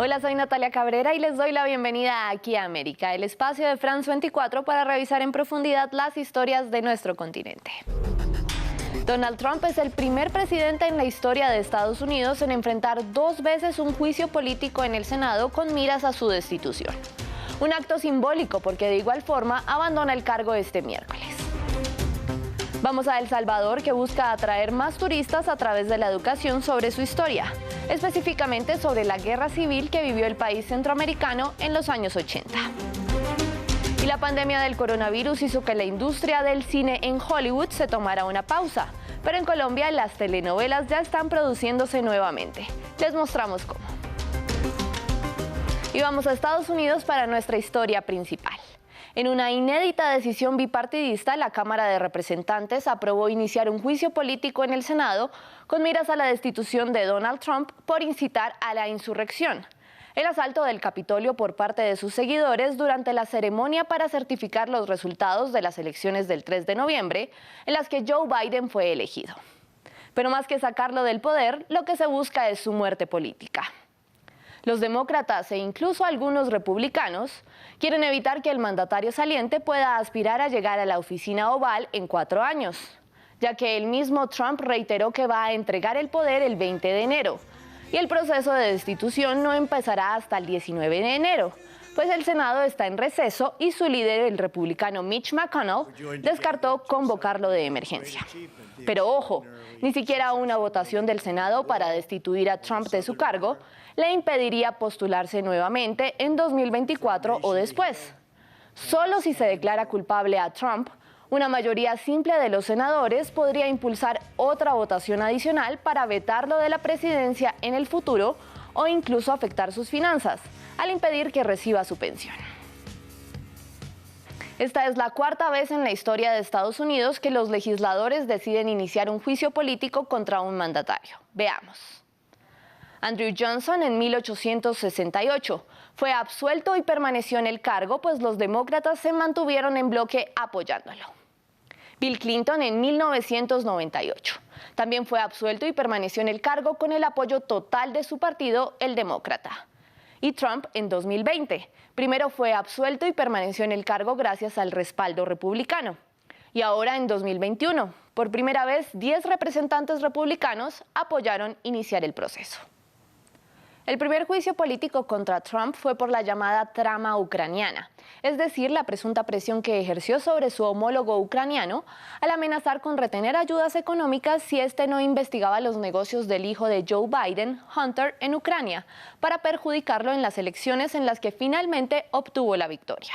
Hola, soy Natalia Cabrera y les doy la bienvenida aquí a América, el espacio de France 24 para revisar en profundidad las historias de nuestro continente. Donald Trump es el primer presidente en la historia de Estados Unidos en enfrentar 2 veces un juicio político en el Senado con miras a su destitución. Un acto simbólico porque de igual forma abandona el cargo este miércoles. Vamos a El Salvador, que busca atraer más turistas a través de la educación sobre su historia, específicamente sobre la guerra civil que vivió el país centroamericano en los años 80. Y la pandemia del coronavirus hizo que la industria del cine en Hollywood se tomara una pausa, pero en Colombia las telenovelas ya están produciéndose nuevamente. Les mostramos cómo. Y vamos a Estados Unidos para nuestra historia principal. En una inédita decisión bipartidista, la Cámara de Representantes aprobó iniciar un juicio político en el Senado con miras a la destitución de Donald Trump por incitar a la insurrección. El asalto del Capitolio por parte de sus seguidores durante la ceremonia para certificar los resultados de las elecciones del 3 de noviembre, en las que Joe Biden fue elegido. Pero más que sacarlo del poder, lo que se busca es su muerte política. Los demócratas e incluso algunos republicanos quieren evitar que el mandatario saliente pueda aspirar a llegar a la oficina oval en 4 años, ya que el mismo Trump reiteró que va a entregar el poder el 20 de enero y el proceso de destitución no empezará hasta el 19 de enero, pues el Senado está en receso y su líder, el republicano Mitch McConnell, descartó convocarlo de emergencia. Pero ojo, ni siquiera una votación del Senado para destituir a Trump de su cargo le impediría postularse nuevamente en 2024 o después. Solo si se declara culpable a Trump, una mayoría simple de los senadores podría impulsar otra votación adicional para vetarlo de la presidencia en el futuro o incluso afectar sus finanzas, al impedir que reciba su pensión. Esta es la 4ª vez en la historia de Estados Unidos que los legisladores deciden iniciar un juicio político contra un mandatario. Veamos. Andrew Johnson en 1868 fue absuelto y permaneció en el cargo, pues los demócratas se mantuvieron en bloque apoyándolo. Bill Clinton en 1998 también fue absuelto y permaneció en el cargo con el apoyo total de su partido, el Demócrata. Y Trump en 2020 primero fue absuelto y permaneció en el cargo gracias al respaldo republicano. Y ahora en 2021, por primera vez, 10 representantes republicanos apoyaron iniciar el proceso. El primer juicio político contra Trump fue por la llamada trama ucraniana, es decir, la presunta presión que ejerció sobre su homólogo ucraniano al amenazar con retener ayudas económicas si éste no investigaba los negocios del hijo de Joe Biden, Hunter, en Ucrania, para perjudicarlo en las elecciones en las que finalmente obtuvo la victoria.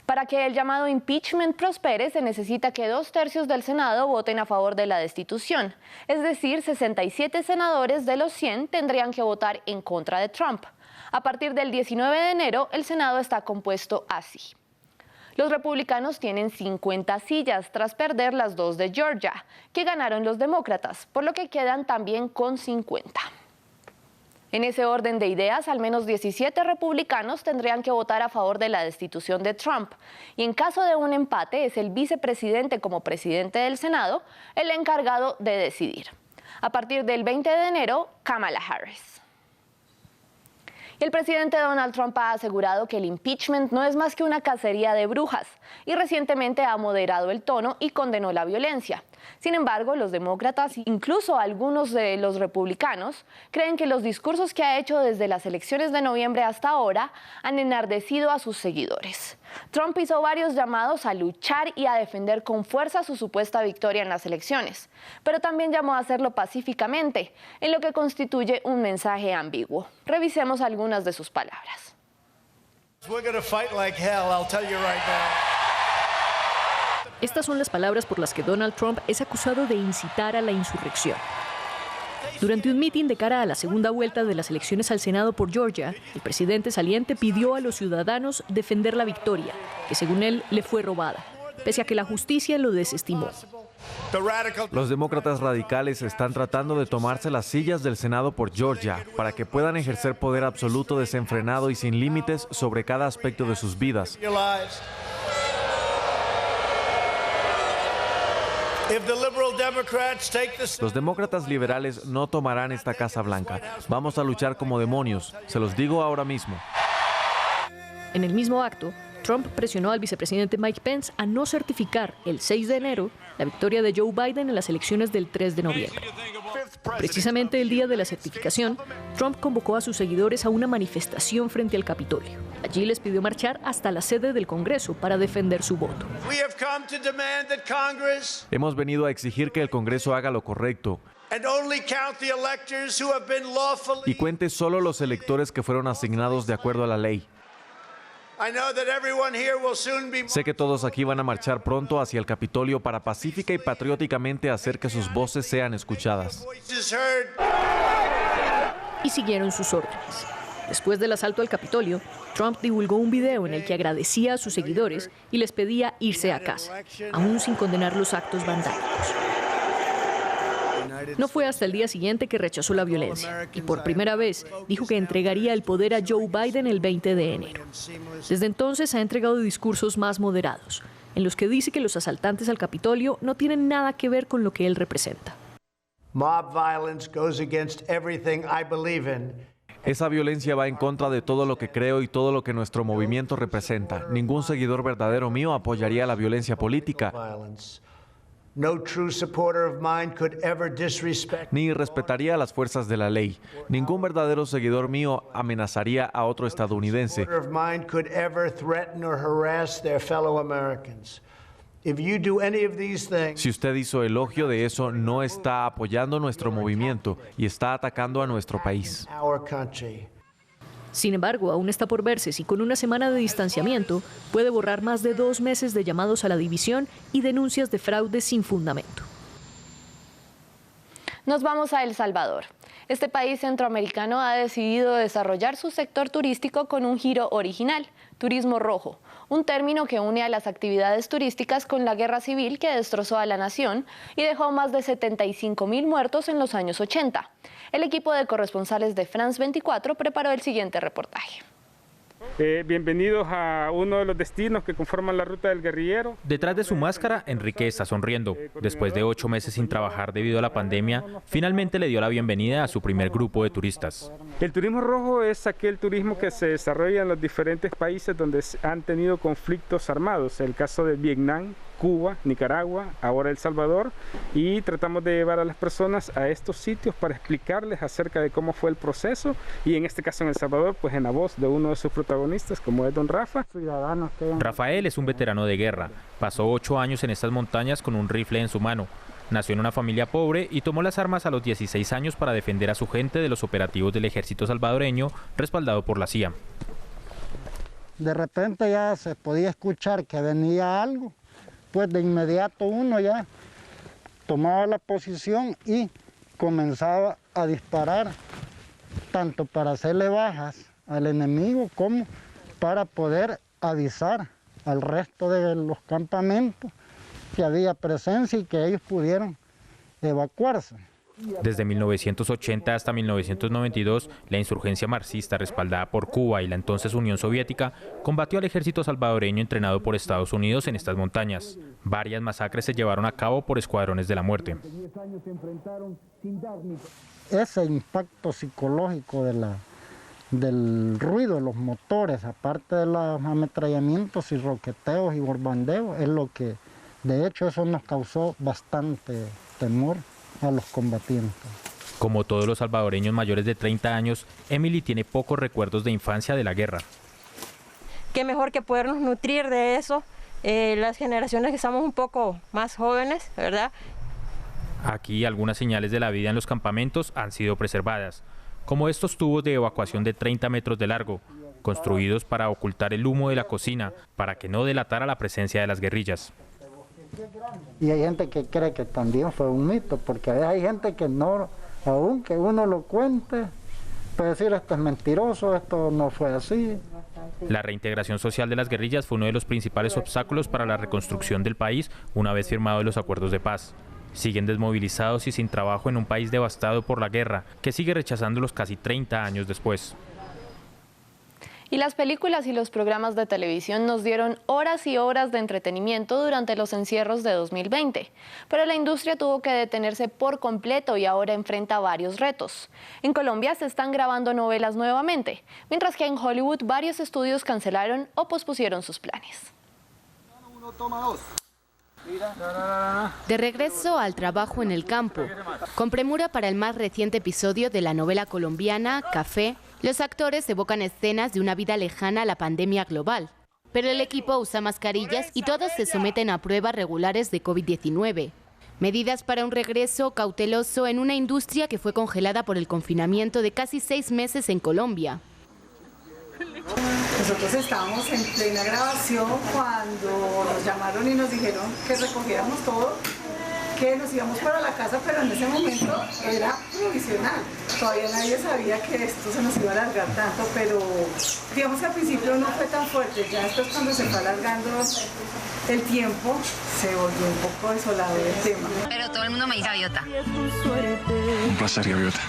Para que el llamado impeachment prospere, se necesita que 2/3 del Senado voten a favor de la destitución. Es decir, 67 senadores de los 100 tendrían que votar en contra de Trump. A partir del 19 de enero, el Senado está compuesto así. Los republicanos tienen 50 sillas tras perder las 2 de Georgia, que ganaron los demócratas, por lo que quedan también con 50. En ese orden de ideas, al menos 17 republicanos tendrían que votar a favor de la destitución de Trump. Y en caso de un empate, es el vicepresidente como presidente del Senado el encargado de decidir. A partir del 20 de enero, Kamala Harris. Y el presidente Donald Trump ha asegurado que el impeachment no es más que una cacería de brujas y recientemente ha moderado el tono y condenó la violencia. Sin embargo, los demócratas, incluso algunos de los republicanos, creen que los discursos que ha hecho desde las elecciones de noviembre hasta ahora han enardecido a sus seguidores. Trump hizo varios llamados a luchar y a defender con fuerza su supuesta victoria en las elecciones, pero también llamó a hacerlo pacíficamente, en lo que constituye un mensaje ambiguo. Revisemos algunas de sus palabras. Estas son las palabras por las que Donald Trump es acusado de incitar a la insurrección. Durante un mitin de cara a la segunda vuelta de las elecciones al Senado por Georgia, el presidente saliente pidió a los ciudadanos defender la victoria, que según él le fue robada, pese a que la justicia lo desestimó. Los demócratas radicales están tratando de tomarse las sillas del Senado por Georgia para que puedan ejercer poder absoluto desenfrenado y sin límites sobre cada aspecto de sus vidas. Los demócratas liberales no tomarán esta Casa Blanca. Vamos a luchar como demonios, se los digo ahora mismo. En el mismo acto, Trump presionó al vicepresidente Mike Pence a no certificar el 6 de enero la victoria de Joe Biden en las elecciones del 3 de noviembre. Precisamente el día de la certificación, Trump convocó a sus seguidores a una manifestación frente al Capitolio. Allí les pidió marchar hasta la sede del Congreso para defender su voto. Hemos venido a exigir que el Congreso haga lo correcto y cuente solo los electores que fueron asignados de acuerdo a la ley. Sé que todos aquí van a marchar pronto hacia el Capitolio para pacífica y patrióticamente hacer que sus voces sean escuchadas. Y siguieron sus órdenes. Después del asalto al Capitolio, Trump divulgó un video en el que agradecía a sus seguidores y les pedía irse a casa, aún sin condenar los actos vandálicos. No fue hasta el día siguiente que rechazó la violencia y por primera vez dijo que entregaría el poder a Joe Biden el 20 de enero. Desde entonces ha entregado discursos más moderados, en los que dice que los asaltantes al Capitolio no tienen nada que ver con lo que él representa. Esa violencia va en contra de todo lo que creo y todo lo que nuestro movimiento representa. Ningún seguidor verdadero mío apoyaría la violencia política, ni respetaría las fuerzas de la ley. Ningún verdadero seguidor mío amenazaría a otro estadounidense. Si usted hizo elogio de eso, no está apoyando nuestro movimiento y está atacando a nuestro país. Sin embargo, aún está por verse si con una semana de distanciamiento puede borrar más de 2 meses de llamados a la división y denuncias de fraude sin fundamento. Nos vamos a El Salvador. Este país centroamericano ha decidido desarrollar su sector turístico con un giro original, turismo rojo, un término que une a las actividades turísticas con la guerra civil que destrozó a la nación y dejó más de 75.000 muertos en los años 80. El equipo de corresponsales de France 24 preparó el siguiente reportaje. Bienvenidos a uno de los destinos que conforman la ruta del guerrillero. Detrás de su máscara, Enrique está sonriendo. Después de 8 meses sin trabajar debido a la pandemia, finalmente le dio la bienvenida a su primer grupo de turistas. El turismo rojo es aquel turismo que se desarrolla en los diferentes países donde han tenido conflictos armados. El caso de Vietnam, Cuba, Nicaragua, ahora El Salvador, y tratamos de llevar a las personas a estos sitios para explicarles acerca de cómo fue el proceso, y en este caso en El Salvador, pues en la voz de uno de sus protagonistas, como es don Rafa. Rafael es un veterano de guerra, pasó 8 años en estas montañas con un rifle en su mano. Nació en una familia pobre y tomó las armas a los 16 años para defender a su gente de los operativos del ejército salvadoreño, respaldado por la CIA. De repente ya se podía escuchar que venía algo. Pues de inmediato uno ya tomaba la posición y comenzaba a disparar, tanto para hacerle bajas al enemigo como para poder avisar al resto de los campamentos que había presencia y que ellos pudieran evacuarse. Desde 1980 hasta 1992, la insurgencia marxista respaldada por Cuba y la entonces Unión Soviética combatió al ejército salvadoreño entrenado por Estados Unidos en estas montañas. Varias masacres se llevaron a cabo por escuadrones de la muerte. Ese impacto psicológico del ruido de los motores, aparte de los ametrallamientos y roqueteos y bombardeos, es lo que, de hecho, eso nos causó bastante temor a los combatientes. Como todos los salvadoreños mayores de 30 años, Emily tiene pocos recuerdos de infancia de la guerra. Qué mejor que podernos nutrir de eso, las generaciones que estamos un poco más jóvenes, ¿verdad? Aquí algunas señales de la vida en los campamentos han sido preservadas, como estos tubos de evacuación de 30 metros de largo, construidos para ocultar el humo de la cocina, para que no delatara la presencia de las guerrillas. Y hay gente que cree que también fue un mito, porque hay gente que no, aunque uno lo cuente, puede decir esto es mentiroso, esto no fue así. La reintegración social de las guerrillas fue uno de los principales obstáculos para la reconstrucción del país una vez firmados los acuerdos de paz. Siguen desmovilizados y sin trabajo en un país devastado por la guerra, que sigue rechazándolos casi 30 años después. Y las películas y los programas de televisión nos dieron horas y horas de entretenimiento durante los encierros de 2020. Pero la industria tuvo que detenerse por completo y ahora enfrenta varios retos. En Colombia se están grabando novelas nuevamente, mientras que en Hollywood varios estudios cancelaron o pospusieron sus planes. De regreso al trabajo en el campo, con premura para el más reciente episodio de la novela colombiana Café, los actores evocan escenas de una vida lejana a la pandemia global. Pero el equipo usa mascarillas y todos se someten a pruebas regulares de COVID-19. Medidas para un regreso cauteloso en una industria que fue congelada por el confinamiento de casi 6 meses en Colombia. Nosotros estábamos en plena grabación cuando nos llamaron y nos dijeron que recogiéramos todo, que nos íbamos para la casa, pero en ese momento era provisional. Todavía nadie sabía que esto se nos iba a alargar tanto, pero digamos que al principio no fue tan fuerte. Ya después, cuando se fue alargando el tiempo, se volvió un poco desolador el tema. Pero todo el mundo me dice Gaviota. Un placer, Gaviota.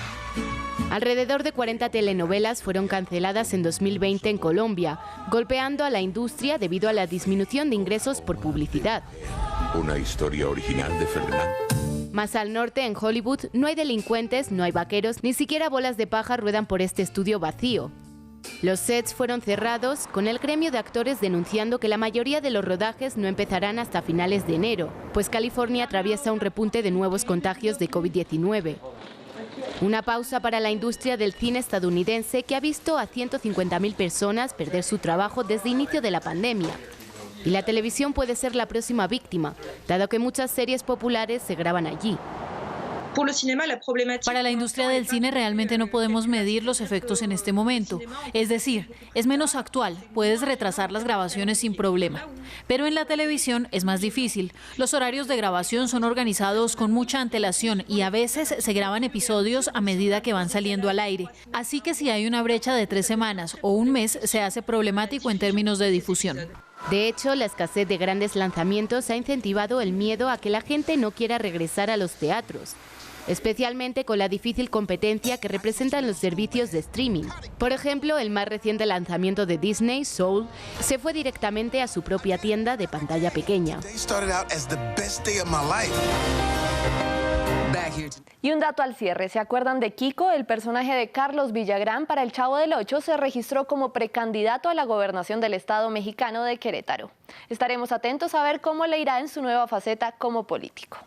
Alrededor de 40 telenovelas fueron canceladas en 2020 en Colombia, golpeando a la industria debido a la disminución de ingresos por publicidad. Una historia original de Fernán. Más al norte, en Hollywood, no hay delincuentes, no hay vaqueros, ni siquiera bolas de paja ruedan por este estudio vacío. Los sets fueron cerrados, con el gremio de actores denunciando que la mayoría de los rodajes no empezarán hasta finales de enero, pues California atraviesa un repunte de nuevos contagios de COVID-19. Una pausa para la industria del cine estadounidense que ha visto a 150.000 personas perder su trabajo desde el inicio de la pandemia. Y la televisión puede ser la próxima víctima, dado que muchas series populares se graban allí. Para la industria del cine realmente no podemos medir los efectos en este momento. Es decir, es menos actual, puedes retrasar las grabaciones sin problema. Pero en la televisión es más difícil. Los horarios de grabación son organizados con mucha antelación y a veces se graban episodios a medida que van saliendo al aire. Así que si hay una brecha de 3 semanas o un mes, se hace problemático en términos de difusión. De hecho, la escasez de grandes lanzamientos ha incentivado el miedo a que la gente no quiera regresar a los teatros, especialmente con la difícil competencia que representan los servicios de streaming. Por ejemplo, el más reciente lanzamiento de Disney, Soul, se fue directamente a su propia tienda de pantalla pequeña. Y un dato al cierre, ¿se acuerdan de Kiko? El personaje de Carlos Villagrán para El Chavo del Ocho se registró como precandidato a la gobernación del estado mexicano de Querétaro. Estaremos atentos a ver cómo le irá en su nueva faceta como político.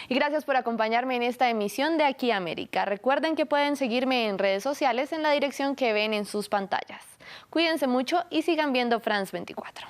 Y gracias por acompañarme en esta emisión de Aquí América. Recuerden que pueden seguirme en redes sociales en la dirección que ven en sus pantallas. Cuídense mucho y sigan viendo France 24.